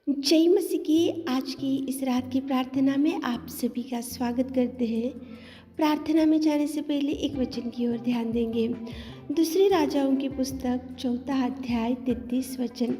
जय मसीह की आज की इस रात की प्रार्थना में आप सभी का स्वागत करते हैं। प्रार्थना में जाने से पहले एक वचन की ओर ध्यान देंगे। दूसरी राजाओं की पुस्तक 4 अध्याय 33 वचन।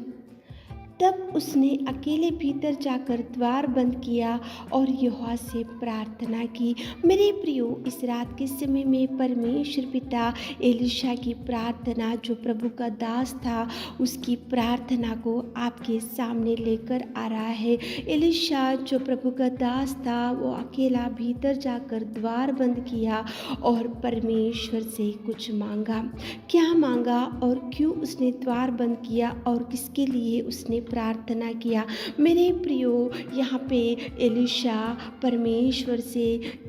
तब उसने अकेले भीतर जाकर द्वार बंद किया और यहोवा से प्रार्थना की। मेरे प्रियो, इस रात के समय में परमेश्वर पिता एलिशा की प्रार्थना, जो प्रभु का दास था, उसकी प्रार्थना को आपके सामने लेकर आ रहा है। एलिशा जो प्रभु का दास था, वो अकेला भीतर जाकर द्वार बंद किया और परमेश्वर से कुछ मांगा। क्या मांगा और क्यों उसने द्वार बंद किया और किसके लिए उसने प्रार्थना किया? मेरे प्रियो, यहाँ पे एलिशा परमेश्वर से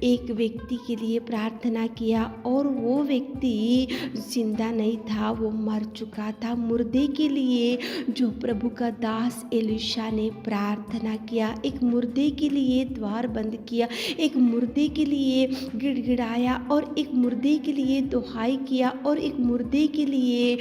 एक व्यक्ति के लिए प्रार्थना किया और वो व्यक्ति जिंदा नहीं था, वो मर चुका था। मुर्दे के लिए जो प्रभु का दास एलिशा ने प्रार्थना किया, एक मुर्दे के लिए द्वार बंद किया, एक मुर्दे के लिए गिड़गिड़ाया और एक मुर्दे के लिए दुहाई किया और एक मुर्दे के लिए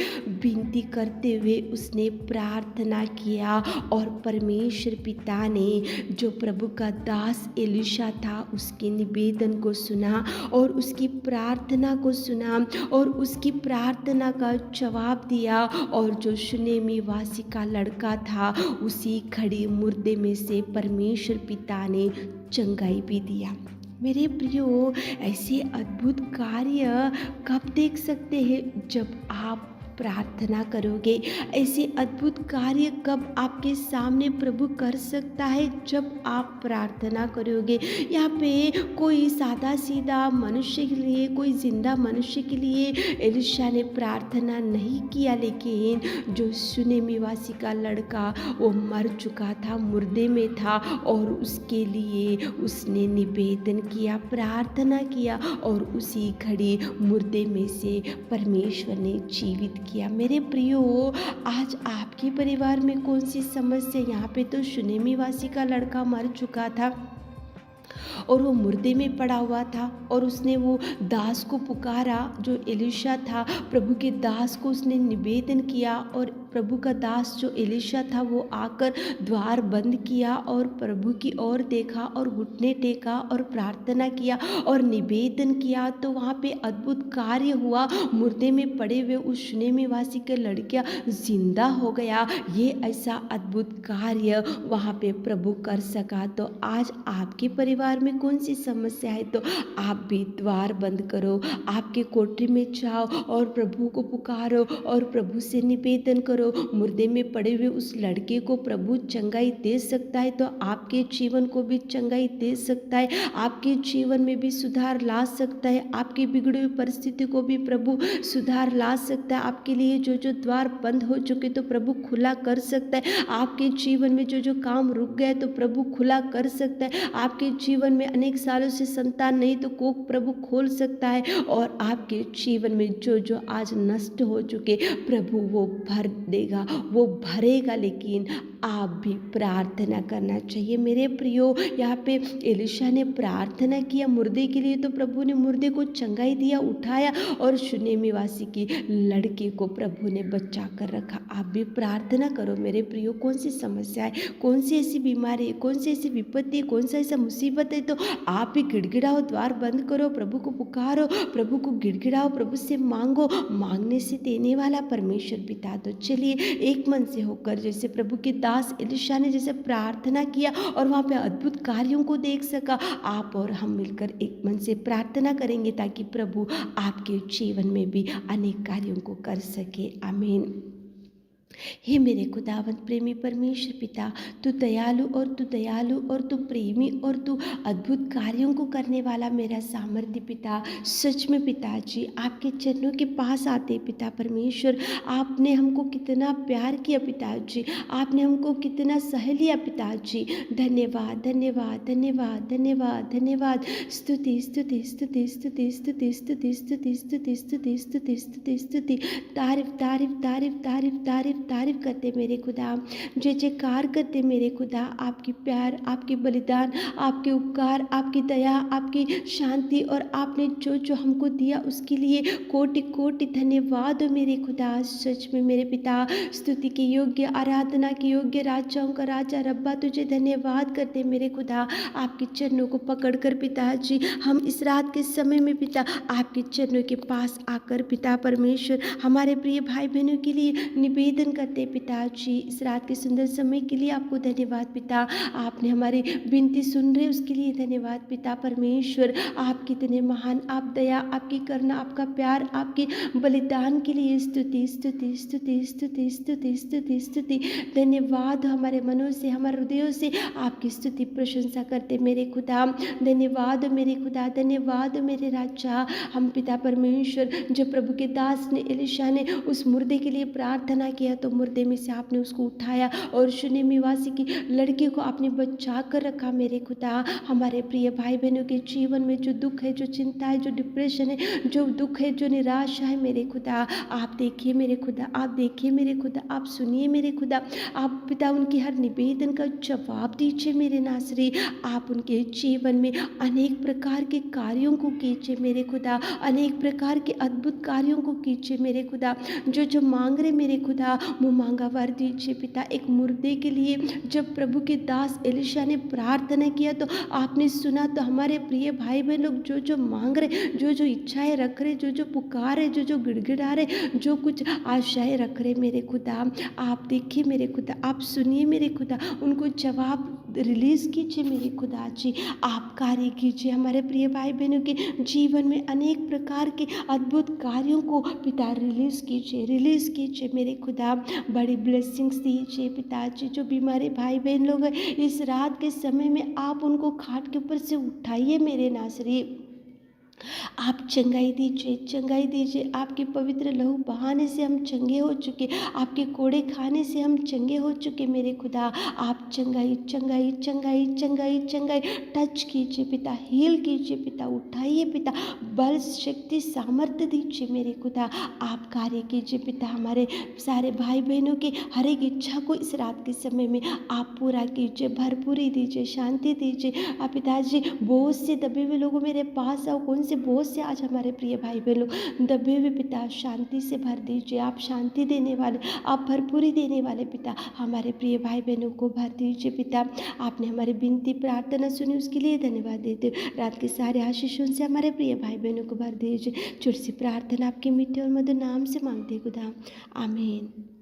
विनती करते हुए उसने प्रार्थना किया। और परमेश्वर पिता ने जो प्रभु का दास एलिशा था, उसके निवेदन को सुना और उसकी प्रार्थना को सुना और उसकी प्रार्थना का जवाब दिया। और जो शूनेमी वासी का लड़का था, उसी खड़ी मुर्दे में से परमेश्वर पिता ने चंगाई भी दिया। मेरे प्रियो, ऐसे अद्भुत कार्य कब देख सकते हैं? जब आप प्रार्थना करोगे। ऐसे अद्भुत कार्य कब आपके सामने प्रभु कर सकता है? जब आप प्रार्थना करोगे। यहाँ पे कोई सादा सीधा मनुष्य के लिए, कोई जिंदा मनुष्य के लिए एलिशा ने प्रार्थना नहीं किया, लेकिन जो शूनेमी वासी का लड़का, वो मर चुका था, मुर्दे में था और उसके लिए उसने निवेदन किया, प्रार्थना किया और उसी घड़ी मुर्दे में से परमेश्वर ने जीवित किया। मेरे प्रियो, आज आपके परिवार में कौन सी समस्या? यहाँ पे तो शूनेमी वासी का लड़का मर चुका था और वो मुर्दे में पड़ा हुआ था और उसने वो दास को पुकारा, जो एलिशा था, प्रभु के दास को उसने निवेदन किया और प्रभु का दास जो एलिशा था, वो आकर द्वार बंद किया और प्रभु की ओर देखा और घुटने टेका और प्रार्थना किया और निवेदन किया। तो वहाँ पे अद्भुत कार्य हुआ। मुर्दे में पड़े हुए उस शूनेमी वासी के लड़का जिंदा हो गया। ये ऐसा अद्भुत कार्य वहाँ पे प्रभु कर सका। तो आज आपके परिवार में कौन सी समस्या है? तो आप भी द्वार बंद करो, आपके कोठरी में जाओ और प्रभु को पुकारो और प्रभु से निवेदन करो। मुर्दे में पड़े हुए उस लड़के को प्रभु चंगाई दे सकता है, तो आपके जीवन को भी चंगाई दे सकता है, आपके जीवन में भी सुधार ला सकता है, आपकी बिगड़ी हुई परिस्थिति को भी प्रभु सुधार ला सकता है। आपके लिए जो जो द्वार बंद हो चुके तो प्रभु खुला कर सकता है। आपके जीवन में जो जो काम रुक गए तो प्रभु खुला कर सकता है। आपके जीवन में अनेक सालों से संतान नहीं तो कोख प्रभु खोल सकता है। और आपके जीवन में जो जो आज नष्ट हो चुके, प्रभु वो भर देगा, वो भरेगा। लेकिन आप भी प्रार्थना करना चाहिए। मेरे प्रियो, यहाँ पे एलिशा ने प्रार्थना किया मुर्दे के लिए, तो प्रभु ने मुर्दे को चंगाई दिया, उठाया और शूनेमी वासी की लड़के को प्रभु ने बचा कर रखा। आप भी प्रार्थना करो मेरे प्रियो। कौन सी समस्या है, कौन सी ऐसी बीमारी है, कौन सी ऐसी विपत्ति है, कौन सा ऐसा मुसीबत है, तो आप भी गिड़गिड़ाओ, द्वार बंद करो, प्रभु को पुकारो, प्रभु को गिड़गिड़ाओ, प्रभु से मांगो। मांगने से देने वाला परमेश्वर पिता। तो चलिए एक मन से होकर, जैसे प्रभु के दास एलिशा ने जैसे प्रार्थना किया और वहाँ पे अद्भुत कार्यों को देख सका, आप और हम मिलकर एक मन से प्रार्थना करेंगे ताकि प्रभु आपके जीवन में भी अनेक कार्यों को कर सके। आमीन। हे मेरे खुदावंत प्रेमी परमेश्वर पिता, तू दयालु और तू प्रेमी और तू अद्भुत कार्यों को करने वाला मेरा सामर्थ्य पिता। सच में पिताजी, आपके चरणों के पास आते पिता परमेश्वर, आपने हमको कितना प्यार किया पिताजी, आपने हमको कितना सह लिया पिताजी। धन्यवाद धन्यवाद धन्यवाद धन्यवाद धन्यवाद। स्तुति स्तुति स्तुति स्तुति स्तुति स्तुति स्तुति स्तुति स्तुति स्तुति स्तुति स्तुति। तारीफ तारीफ तारीफ तारीफ तारीफ तारीफ करते मेरे खुदा, जय जयकार करते मेरे खुदा। आपकी प्यार, आपकी बलिदान, आपके उपकार, आपकी दया, आपकी शांति और आपने जो जो हमको दिया उसके लिए कोटि कोटि धन्यवाद हो मेरे खुदा। सच में मेरे पिता, स्तुति के योग्य, आराधना के योग्य, राजाओं का राजा रब्बा तुझे धन्यवाद करते मेरे खुदा। आपके चरणों को पकड़कर पिताजी हम इस रात के समय में पिता आपके चरणों के पास आकर पिता परमेश्वर हमारे प्रिय भाई बहनों के लिए निवेदन करते पिताजी। इस रात के सुंदर समय के लिए आपको धन्यवाद पिता। आपने हमारी विनती सुन रहे उसके लिए धन्यवाद पिता परमेश्वर। आप कितने महान, आप दया, आपकी करुणा, आपका प्यार, आपके बलिदान के लिए स्तुति स्तुति स्तुति स्तुति स्तुति स्तुति स्तुति। धन्यवाद हमारे मनों से, हमारे हृदयों से आपकी स्तुति प्रशंसा करते मेरे खुदा। धन्यवाद मेरे खुदा, धन्यवाद मेरे राजा। हम पिता परमेश्वर, जो प्रभु के दास ने एलिशा ने उस मुर्दे के लिए प्रार्थना किया तो मुर्दे में से आपने उसको उठाया और शूनेम निवासी की लड़की को आपने बचा कर रखा मेरे खुदा। हमारे प्रिय भाई बहनों के जीवन में जो दुख है, जो चिंता है, जो डिप्रेशन है, जो दुख है, जो निराशा है मेरे खुदा, आप देखिए मेरे खुदा, आप देखिए मेरे खुदा, आप सुनिए मेरे खुदा। आप पिता उनकी हर निवेदन का जवाब दीजिए मेरे नासरी। आप उनके जीवन में अनेक प्रकार के कार्यों को कीजिए मेरे खुदा, अनेक प्रकार के अद्भुत कार्यों को कीजिए मेरे खुदा। जो जो मांग रहे मेरे खुदा वो मांगा वर दीजिए पिता। एक मुर्दे के लिए जब प्रभु के दास एलिशा ने प्रार्थना किया तो आपने सुना। तो हमारे प्रिय भाई बहन लोग जो जो मांग रहे, जो जो इच्छाएं रख रहे, जो जो पुकार है, जो जो गिड़गिड़ा रहे, जो कुछ आशाएं रख रहे मेरे खुदा, आप देखिए मेरे खुदा, आप सुनिए मेरे खुदा, उनको जवाब रिलीज कीजिए मेरे खुदा जी। आप कार्य कीजिए हमारे प्रिय भाई बहनों के जीवन में अनेक प्रकार के अद्भुत कार्यों को पिता रिलीज कीजिए मेरे खुदा। बड़ी ब्लेसिंग्स दीजिए पिताजी। जो बीमारी भाई बहन लोग हैं इस रात के समय में आप उनको खाट के ऊपर से उठाइए मेरे नासरी। आप चंगाई दीजिए। आपके पवित्र लहू बहाने से हम चंगे हो चुके, आपके कोड़े खाने से हम चंगे हो चुके मेरे खुदा। आप चंगाई टच कीजिए पिता, हील कीजिए पिता, उठाइए पिता, बल शक्ति सामर्थ्य दीजिए मेरे खुदा। आप कार्य कीजिए पिता। हमारे सारे भाई बहनों की हर एक इच्छा को इस रात के समय में आप पूरा कीजिए, भरपूरी दीजिए, शांति दीजिए। आप पिताजी बोझ से दबे हुए लोगों मेरे पास आओ। कौन से बोझ से आज हमारे प्रिय भाई बहन लोग दबे हुए पिता, शांति से भर दीजिए। आप शांति देने वाले, आप भरपूरी देने वाले पिता, हमारे प्रिय भाई बहनों को भर दीजिए पिता। आपने हमारी विनती प्रार्थना सुनी उसके लिए धन्यवाद देते हो। रात के सारे आशीषों से हमारे प्रिय भाई बहनों को भर दीजिए। छोटी सी प्रार्थना आपके मीठे और मधुर नाम से मांगते खुदा, आमीन।